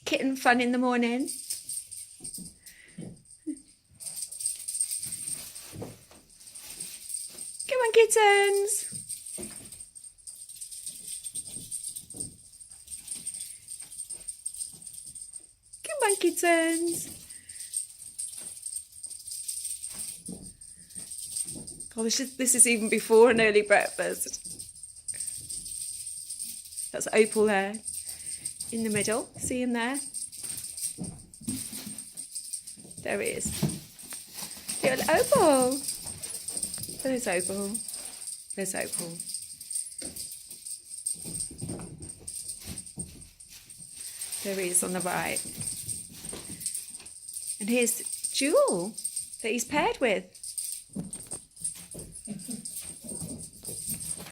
kitten fun in the morning. Come on, kittens. Come on, kittens. Oh, this is even before an early breakfast. That's Opal there in the middle. See him there? There he is. Little Opal. There's Opal. There's Opal. There he is on the right. And here's Jewel that he's paired with.